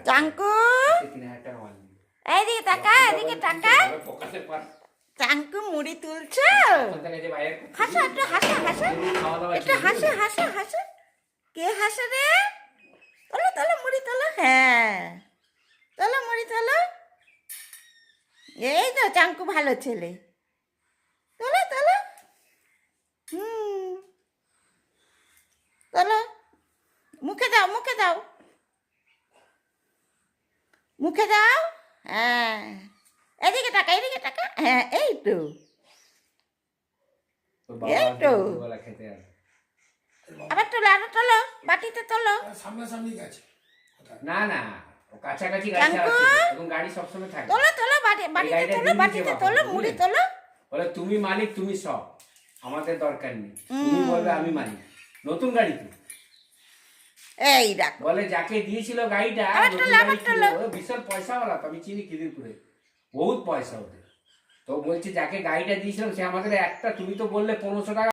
চাঙ্কু এইদিকে টাকা, এদিকে টাকা। চাঙ্কু মুড়ি তুলছো? হাসো, একটু হাসো, হাসো, একটু হাসো, হাসো, হাসো। কে হাসো রে? তোলো, তোলো, মুড়ি তোলো। হ্যাঁ, তোলো, মুড়ি তোলো। এই তো চাঙ্কু ভালো ছেলে। তোলো, তোলো। তোলো, মুখে দাও, মুখে দাও, মুখে দাও। হ্যাঁ, এদিকে টাকা, এদিকে টাকা। হ্যাঁ, এই তো, এই তো। আবার তোলো, আবার তোলো, বাটিতে তোলো। সামনাসামনি গেছে। না না, কাছাকাছি চাঙ্কু, গাড়ি সবসময় থাকে। তোলো, তোলো, বাটিতে তোলো, বাটিতে তোলো, মুড়ি তোলো। বলে তুমি মালিক, তুমি সব, আমাদের দরকার নেই। তুমি বলবে আমি মালিক। নতুন গাড়ি তো, এই রাখ। বলে যাকে দিয়েছিল গাড়িটা, আবার তোলো, আবার তোলো। বিশাল পয়সাওয়ালা তো, আমি চিনি খিদিরপুরে, বহুত পয়সা ওদের। তো বলছে যাকে গাড়িটা দিয়েছিলাম সে আমাদের একটা, তুমি তো বললে 1500 টাকা